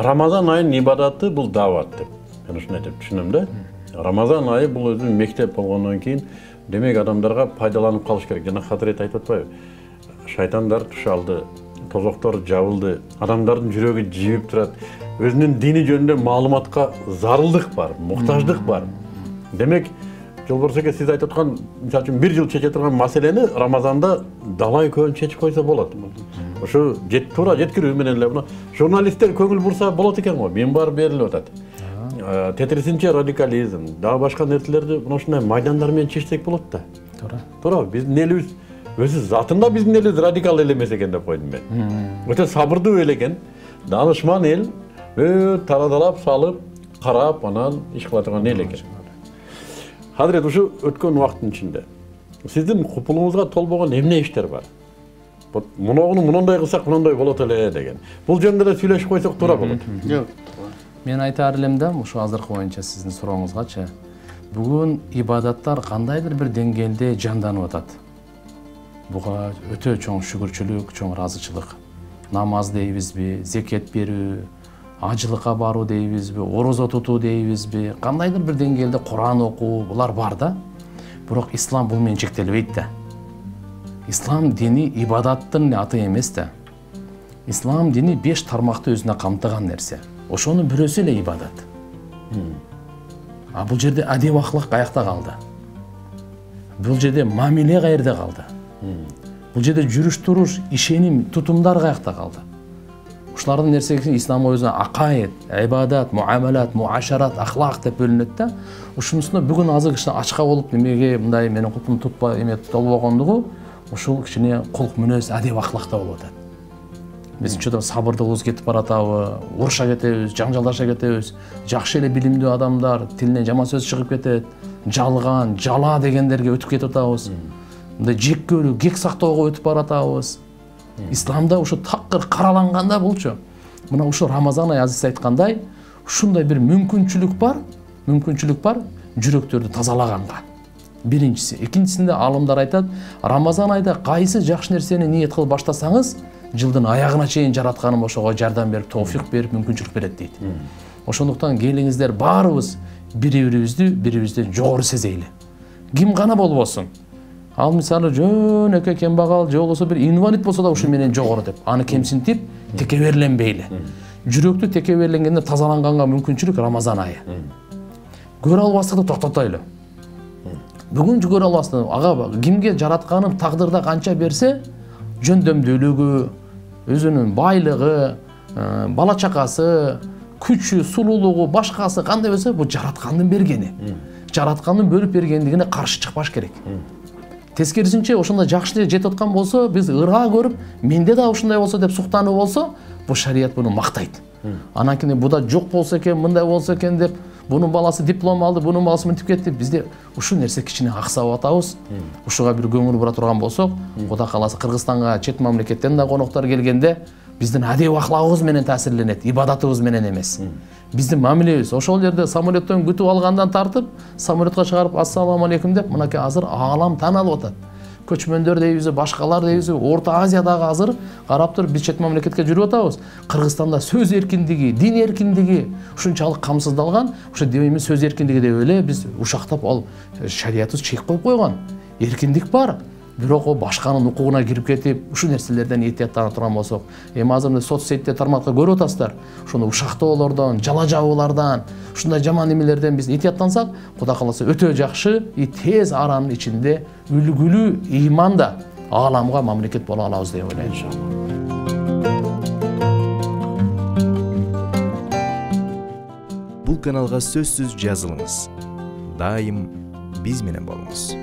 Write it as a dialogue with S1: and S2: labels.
S1: Рамазан айынын ибадаты бул дават деп. Мен ушуну айтып түшүнөм да. Рамазан айы бул өзүнүн мектеп болгондон кийин демек адамдарга пайдаланып калыш керек. Жана Хазирет айтып атпайбы? Шайтандар тушалды, тозоктор жабылды, адамдардын жүрөгү жибип турат. Өзүнүн дини жөнүндө маалыматка зарылдык бар, муктаждык бар. Демек, Жолборс эке сиз айтып аткан, мисалы үчүн 1 жыл чече турган маселени Рамазанда далай көөн чечип койсо болот. Ошо туура жеткирүү менен эле мына журналисттер көңүл бурса болот экен го. Мен бар берилип атат. Тетрисинче радикализм, дагы башка нерселерди мына ушундай майдандар менен чечсек болот да. Туура, биздин элибиз өзү затында биздин элибиз радикал эл эмес экен деп койдум мен. Өтө сабырдуу эл экен, данышман эл, тарадалап салып, карап, анан иш кыла турган эл экен. Хазирет, ушу өткөн убакыттын ичинде сиздин купулуңузга толбогон эмне иштер бар? Мунуну мындай кылсак мындай болот эле деген. Бул жөнүндө да сүйлөшүп койсок туура болот.
S2: Жок. Мен айтар элем да, ушу азыркы боюнча сиздин сурооңузгачы. Бүгүн ибадаттар кандайдыр бир деңгээлде жанданып атат. Буга өтө чоң шүгүрчүлүк, чоң ыраазычылык. Намаз дейбизби, зекет берүү, ажылыкка баруу дейбизби, орозо тутуу дейбизби, кандайдыр бир деңгээлде Куран окуу, булар бар да. Бирок ислам бул менен чектелбейт да. Ислам дини ибадаттын аты эмес да. Ислам дини 5 тармакты өзүнө камтыган нерсе. Ошонун бирөөсү эле ибадат. А бул жерде адеп ахлак каякта калды? Бул жерде мамиле каерде калды? Бул жерде жүрүш туруш, ишеним, тутумдар каякта калды? Ушулардын нерсеси ислам өзүнө акаид, ибадат, муамалат, муашарат, ахлак деп бөлүнөт да. Ушунусуна бүгүн азыр кичине ачка болуп немеге мындай менин кулкум тутпай эме толбогондугу ушул кичине кулк мүнөз, адеп ахлакта болуп атат. Биз чөтө сабырдуулугубуз кетип баратабы, уруша кетебиз, жаңжалдаша кетебиз. Жакшы эле билимдүү адамдар тилинен жаман сөз чыгып кетет, жалган, жала дегендерге өтүп кетип атабыз. Мындай жек көрүү, кек сактоого өтүп баратабыз. Исламда ушу такыр караланганда булчу. Мына ушу Рамазан айы азиз айткандай, ушундай бир мүмкүнчүлүк бар жүрөктөрдү тазалаганга. Биринчиси, экинчисинде алымдар айтат, Рамазан айда кайсы жакшы нерсени ниет кылып баштасаңыз, жылдын аягына чейин жаратканым ошого жардам берип, тоофик берип, мүмкүнчүлүк берет дейт. Ошондуктан келиңиздер баарыбыз бири-бирибизден жогору сезейли. Ким гана болбосун. Ал мисалы жөнөкөй кембагал же болбосо бир инвалид болсо да ушу менен жогору деп, аны кемсинтип, текеберленбейли. Жүрөктү текеберленгенде тазаланганга мүмкүнчүлүк Рамазан айы. Көрө албастыкты токтотойлу. Бүгүн көрө албастык, ага кимге жаратканын тагдырда канча берсе, жөндөмдүүлүгү, өзүнүн байлыгы, бала чакасы, күчү, сулуулугу, башкасы кандай болсо, бул жараткандын бергени. Жараткандын бөлүп бергендигине каршы чыкпаш керек. Тескерисинче ошондой жакшы жетип аткан болсо, биз ыраа көрүп, менде да ушундай болсо деп суктанып болсо, бул шарият буну мактайт. Анан кийин буда жок болсо экен, мындай болсо экен деп, бунун баласы диплом алды, бунун баласы мынтип кетти. Бизде ушул нерсе кичине аксап атабыз. Ушуга бир көңүл бура турган болсок, Кудай кааласа Кыргызстанга чет мамлекеттен да коноктор келгенде, биздин адеп ахлагыбыз менен таасирленет, ибадатыбыз менен эмес. Биздин мамилебиз ошол жерде самолеттон күтүп алгандан тартып, самолетка чыгарып ассаламу алейкум деп, мынакей азыр аалам таанылып атат. Көчмөндөр дейбиз, башкалар дейбиз, Орто Азиядагы азыр карап туруп биз чет мамлекетке жүрүп атабыз. Кыргызстанда сөз эркиндиги, дин эркиндиги ушунчалык камсыздалган, ошо дейбиз сөз эркиндиги деп эле биз ушактап ал шариятыбыз чек коюп койгон. Эркиндик бар. Бирок о башканын укугуна кирип кетип, ушул нерселерден этияттана турган болсок, азыр соц сетте тармакта көрүп атасыздар. Ошону ушактоолордон, жала жабуулардан, ушундай жаман немелерден биз этияттансак, Кудай кааласа өтө жакшы, тез аранын ичинде үлгүлүү ыйманда ааламга мамлекет боло алабыз деп ойлойм иншалла.
S3: Бул каналга сөзсүз жазылыңыз. Дайым биз менен болуңуз.